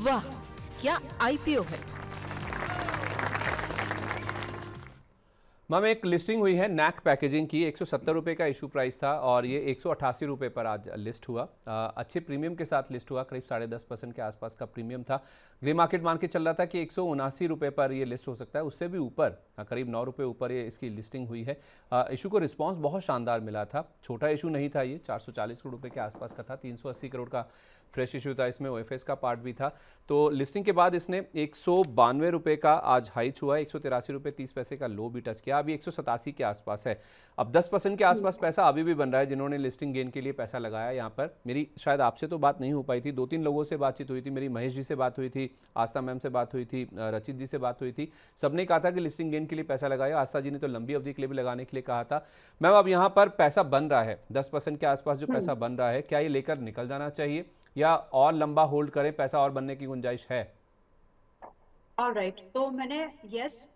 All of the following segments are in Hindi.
वाह, क्या आईपीओ है। मैम एक लिस्टिंग हुई है नैक पैकेजिंग की। 170 रुपये का इशू प्राइस था और ये 188 रुपये पर आज लिस्ट हुआ। अच्छे प्रीमियम के साथ लिस्ट हुआ, करीब 10.5% के आसपास का प्रीमियम था। ग्रे मार्केट मान के चल रहा था कि 179 रुपये पर ये लिस्ट हो सकता है, उससे भी ऊपर करीब 9 रुपये ऊपर ये इसकी लिस्टिंग हुई है। इशू को रिस्पॉन्स बहुत शानदार मिला था, छोटा इशू नहीं था ये, 440 करोड़ रुपये के आसपास का था। 380 करोड़ का फ्रेश इशू था, इसमें ओएफएस का पार्ट भी था। तो लिस्टिंग के बाद इसने 192 रुपये का आज हाई छुआ, 183 रुपये 30 पैसे का लो भी टच किया, अभी 187 के आसपास है। अब 10% के आसपास पैसा अभी भी बन रहा है जिन्होंने लिस्टिंग गेन के लिए पैसा लगाया। यहाँ पर मेरी शायद आपसे तो बात नहीं हो पाई थी, 2-3 लोगों से बातचीत हुई थी, मेरी महेश जी से बात हुई थी, आस्था मैम से बात हुई थी, रचित जी से बात हुई थी। सबने कहा था कि लिस्टिंग गेन के लिए पैसा लगाया। आस्था जी ने तो लंबी अवधि के लिए भी लगाने के लिए कहा था। मैम अब यहाँ पर पैसा बन रहा है, 10% के आसपास जो पैसा बन रहा है, क्या ये लेकर निकल जाना चाहिए या और लंबा होल्ड करें, पैसा और बनने की गुंजाइश है? ऑलराइट, तो मैंने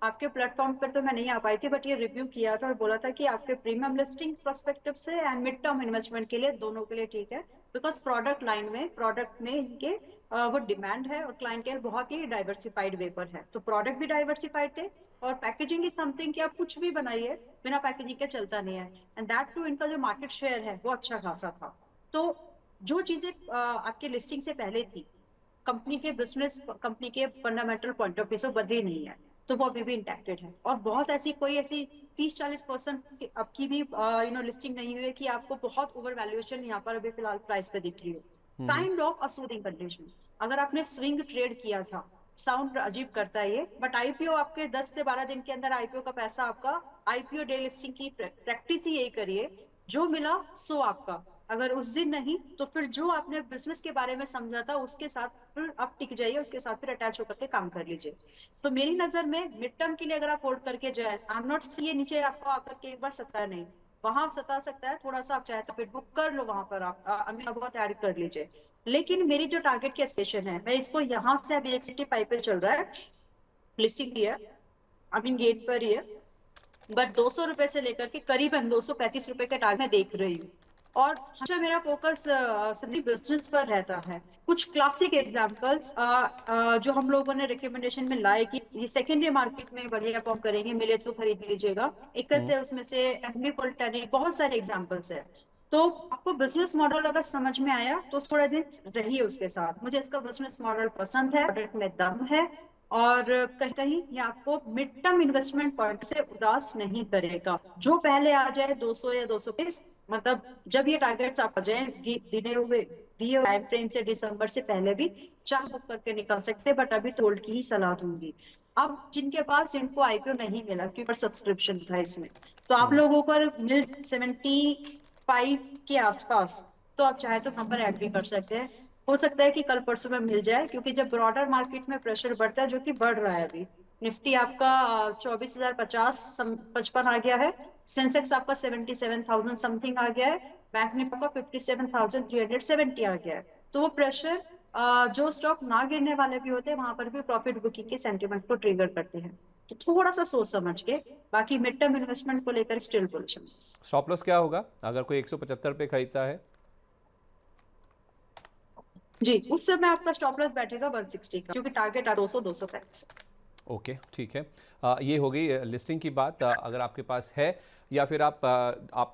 आपके प्लेटफॉर्म पर तो मैं नहीं आ पाई थी, बट ये रिव्यू किया था और बोला था कि आपके प्रीमियम लिस्टिंग पर्सपेक्टिव से एंड मिड टर्म इन्वेस्टमेंट के लिए, दोनों के लिए ठीक है। बिकॉज प्रोडक्ट में इनके वो डिमांड है और क्लाइंटेल बहुत ही डाइवर्सिफाइड वे पर है, तो प्रोडक्ट भी डाइवर्सिफाइड थे और पैकेजिंग इज समथिंग कि आप कुछ भी बनाइए बिना पैकेजिंग के चलता नहीं है। एंड दैट टू इनका जो मार्केट शेयर है वो अच्छा खासा था। तो जो चीजें आपके लिस्टिंग से पहले थी, कंपनी के फंडामेंटल पॉइंट ऑफ व्यू से बदली नहीं है, तो वो अभी भी इंटैक्टेड है। और बहुत ऐसी 30-40% अब की भी लिस्टिंग नहीं हुई है कि आपको बहुत ओवर वैल्यूएशन यहाँ पर अभी फिलहाल प्राइस पे दिख रही हो। Kind of a soothing condition. अगर आपने स्विंग ट्रेड किया था, साउंड अजीब करता है ये, बट आईपीओ आपके 10 से 12 दिन के अंदर आईपीओ का पैसा आपका, आईपीओ डे लिस्टिंग की प्रैक्टिस ही यही करिए, जो मिला सो आपका। अगर उस दिन नहीं तो फिर जो आपने बिजनेस के बारे में समझा था उसके साथ फिर आप टिक जाइए, उसके साथ फिर अटैच होकर के काम कर लीजिए। तो मेरी नजर में मिड टर्म के लिए अगर आप होल्ड करके जाए, आई एम नॉट सी नीचे आपको आकर के एक बार सता नहीं, वहां सता सकता है थोड़ा सा, आप चाहे तो फिर बुक कर लो, वहां पर आप बहुत ऐड कर लीजिए। लेकिन मेरी जो टारगेट की एक्सपेक्टेशन है, मैं इसको यहाँ से अभी 185 पे चल रहा है, लिस्टिंग की है, अभी गेट पर ही है, बट 200 रुपए से लेकर के करीबन 235 रुपए के टारगेट में देख रही हूँ। और हमेशा मेरा फोकस सभी बिजनेस पर रहता है। कुछ क्लासिक एग्जांपल्स जो हम लोगों ने रिकमेंडेशन में लाए कि ये सेकेंडरी मार्केट में बढ़िया परफॉर्म करेंगे, मिले तो खरीद लीजिएगा, एक से उसमें से एमबी पॉलिटेक्निक, बहुत सारे एग्जांपल्स है। तो आपको बिजनेस मॉडल अगर समझ में आया तो थोड़ा दिन रहिए उसके साथ। मुझे इसका बिजनेस मॉडल पसंद है, प्रोडक्ट में दम है, और कहीं कहीं ये आपको मिड टर्म इन्वेस्टमेंट पॉइंट से उदास नहीं करेगा। जो पहले आ जाए 200 या 220, मतलब जब ये टारगेट्स आप आ जाए दिए हुए टाइम फ्रेम से, दिसंबर से पहले भी चाह बुक करके निकल सकते हैं, बट अभी तो होल्ड की ही सलाह दूंगी। अब जिनके पास, जिनको आईपीओ नहीं मिला क्योंकि सब्सक्रिप्शन था इसमें, तो आप लोगों को मिल 75 के आसपास, तो आप चाहे तो नंबर ऐड भी कर सकते हैं। हो सकता है कि कल परसों में मिल जाए, क्योंकि जब ब्रॉडर मार्केट में प्रेशर बढ़ता है, जो कि बढ़ रहा है अभी, निफ्टी आपका 24,050-55 आ गया है, सेंसेक्स आपका 77,000 समथिंग आ गया है, बैंक निफ्टी आपका 57,370 आ गया है। तो वो प्रेशर, जो स्टॉक ना गिरने वाले भी होते हैं, वहां पर भी प्रॉफिट बुकिंग के सेंटीमेंट को ट्रिगर करते हैं। तो थोड़ा सा सोच समझ के, बाकी मिड टर्म इन्वेस्टमेंट को लेकर स्टिल बुलिश। स्टॉप लॉस क्या होगा अगर कोई 175 पे खरीदता है? जी, उस समय आपका स्टॉप लॉस बैठेगा 160 का, क्योंकि टारगेट 200-235। ओके, ठीक है। ये हो गई लिस्टिंग की बात। अगर आपके पास है या फिर आप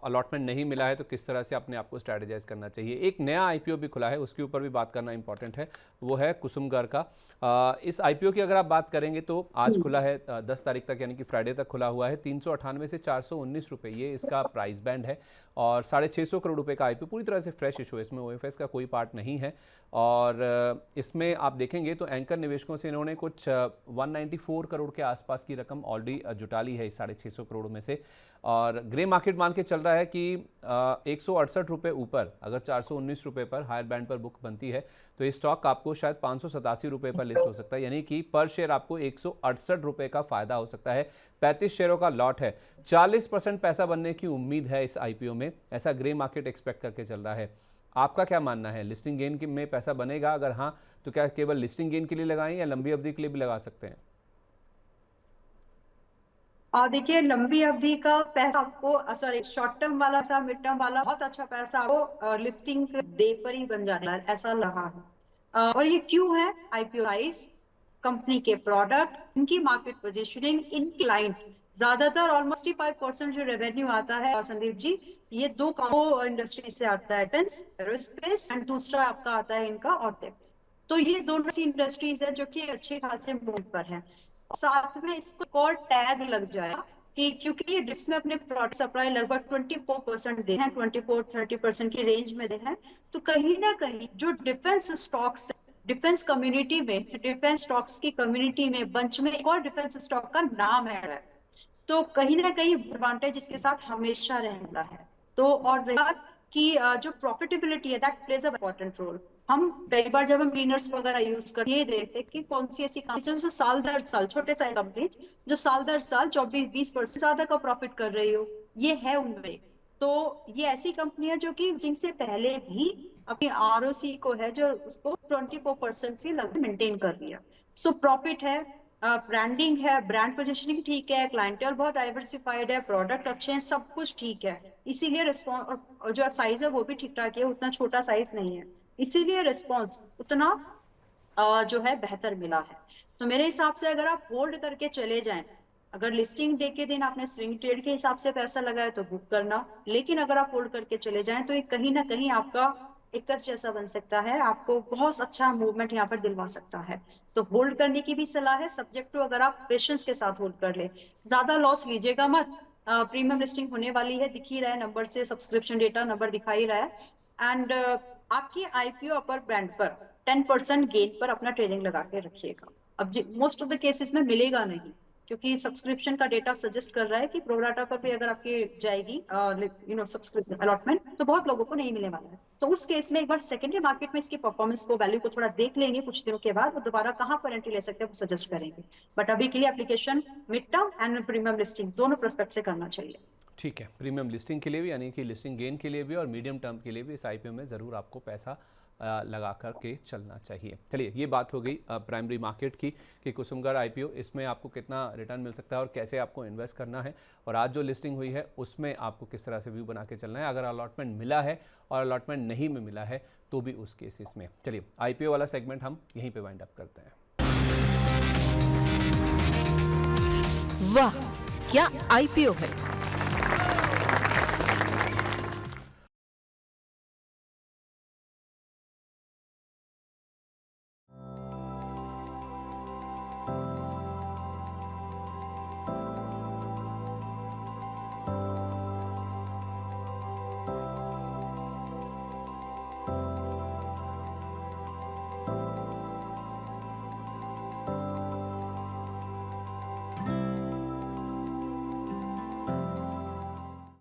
अलॉटमेंट नहीं मिला है तो किस तरह से अपने आप को स्ट्रैटेजाइज करना चाहिए। एक नया आईपीओ भी खुला है, उसके ऊपर भी बात करना इंपॉर्टेंट है, वो है कुसुमगर का। इस आईपीओ की अगर आप बात करेंगे तो आज खुला है, 10 तारीख तक यानी कि फ्राइडे तक खुला हुआ है। 398 से 419 रुपये ये इसका प्राइस बैंड है और 650 करोड़ रुपए का आईपीओ, पूरी तरह से फ्रेश इशू है, इसमें ओएफएस का कोई पार्ट नहीं है। और इसमें आप देखेंगे तो एंकर निवेशकों से इन्होंने कुछ 194 करोड़ के आसपास की रकम ऑलरेडी जुटा ली है इस 650 करोड़ में से। और ग्रे मार्केट मान के चल रहा है कि 168 रुपये ऊपर, अगर 419 रुपये पर हायर बैंड पर बुक बनती है तो ये स्टॉक आपको शायद 587 रुपये पर लिस्ट हो सकता है, यानी कि पर शेयर आपको 168 रुपये का फायदा हो सकता है। 35 शेयरों का लॉट है, 40% पैसा बनने की उम्मीद है इस आईपीओ में, ऐसा ग्रे मार्केट एक्सपेक्ट करके चल रहा है। आपका क्या मानना है, लिस्टिंग गेन में पैसा बनेगा? अगर हाँ तो क्या केवल लिस्टिंग गेन के लिए लगाएं या लंबी अवधि के लिए भी लगा सकते हैं? देखिए, लंबी अवधि का पैसा आपको, सॉरी, शॉर्ट टर्म वाला मिड टर्म वाला बहुत अच्छा पैसा आपको लिस्टिंग डे पर ही बन जाना है, ऐसा लगा है। और ये क्यों है? आईपीओ साइज, कंपनी के प्रोडक्ट, इनकी मार्केट पोजीशनिंग, इनकी क्लाइंट, ज्यादातर ऑलमोस्ट 5% जो रेवेन्यू आता है संदीप जी, ये दो इंडस्ट्री से आता है, डिफेंस एरोस्पेस, एंड दूसरा आपका आता है इनका ऑटो। तो ये दोनों सी इंडस्ट्रीज है जो कि अच्छे खासे मूव पर है। साथ में इसको और टैग लग जाएगा कि क्योंकि ये डिस्क में अपने प्रोडक्ट सप्लाई लगभग 24% दे हैं, 24-30% की रेंज में दे हैं, तो कहीं ना कहीं जो डिफेंस स्टॉक्स, डिफेंस कम्युनिटी में, डिफेंस स्टॉक्स की कम्युनिटी में बंच में एक और डिफेंस स्टॉक का नाम है, तो कहीं ना कहीं एडवांटेज इसके साथ हमेशा रहना है। तो और रही बात कि जो प्रॉफिटेबिलिटी है, that plays a important role. हम कई बार जब हम क्लीनर्स वगैरह यूज करते हैं, ये देखते हैं कि कौन सी ऐसी कंपनी जो साल दर साल, छोटे साइज कंपनी जो साल दर साल 24-20% ज्यादा का प्रॉफिट कर रही हो, ये है उनमें। तो ये ऐसी कंपनी है जो कि जिनसे पहले भी अपनी आरओसी को है जो उसको 24% से लगभग मेंटेन कर लिया। सो प्रॉफिट है, ब्रांडिंग है, ब्रांड पोजीशनिंग ठीक है, क्लाइंटेल बहुत डाइवर्सिफाइड है, प्रोडक्ट अच्छे हैं, सब कुछ ठीक है, इसीलिए रिस्पॉन्स, और जो साइज है वो भी ठीक ठाक है, उतना छोटा साइज नहीं है, इसीलिए रिस्पॉन्स उतना जो है बेहतर मिला है। तो मेरे हिसाब से अगर आप होल्ड करके चले जाएं, अगर लिस्टिंग डे के दिन आपने स्विंग ट्रेड के हिसाब से पैसा लगाया तो बुक करना, लेकिन अगर आप होल्ड करके चले जाएं तो ये कहीं ना कहीं आपका एक कर्ज जैसा बन सकता है, आपको बहुत अच्छा मूवमेंट यहाँ पर दिलवा सकता है। तो होल्ड करने की भी सलाह है, सब्जेक्ट टू अगर आप पेशेंस के साथ होल्ड कर ले, ज्यादा लॉस लीजिएगा मत। प्रीमियम लिस्टिंग होने वाली है, दिख ही रहा है नंबर से, सब्सक्रिप्शन डेटा नंबर दिखा ही रहा है। एंड आपकी आईपीओ अपर बैंड पर 10% गेन पर अपना ट्रेडिंग लगा के रखिएगा। अब मोस्ट ऑफ द केसेस में मिलेगा नहीं, क्योंकि सब्सक्रिप्शन का डेटा सजेस्ट कर रहा है कि प्रोराटा पर भी अगर आपकी जाएगी सब्सक्रिप्शन अलॉटमेंट, तो बहुत लोगों को नहीं मिलने वाला है। तो उस केस में एक बार सेकेंडरी मार्केट में इसकी परफॉर्मेंस को, वैल्यू को थोड़ा देख लेंगे, कुछ दिनों के बाद वो दोबारा कहाँ पर एंट्री ले सकते हैं वो सजेस्ट करेंगे। बट अभी के लिए application mid term and premium listing दोनों प्रोस्पेक्ट से करना चाहिए। ठीक है, प्रीमियम लिस्टिंग के लिए भी, यानी कि लिस्टिंग गेन के लिए भी, और मीडियम टर्म के लिए भी इस आईपीओ में ज़रूर आपको पैसा लगा कर के चलना चाहिए। चलिए, ये बात हो गई प्राइमरी मार्केट की कि कुसुमगर आईपीओ, इसमें आपको कितना रिटर्न मिल सकता है और कैसे आपको इन्वेस्ट करना है, और आज जो लिस्टिंग हुई है उसमें आपको किस तरह से व्यू बना के चलना है, अगर अलॉटमेंट मिला है और अलॉटमेंट नहीं में मिला है तो भी उस केसेस में। चलिए, आईपीओ वाला सेगमेंट हम यहीं पर वाइंड अप करते हैं। वाह, क्या आईपीओ है!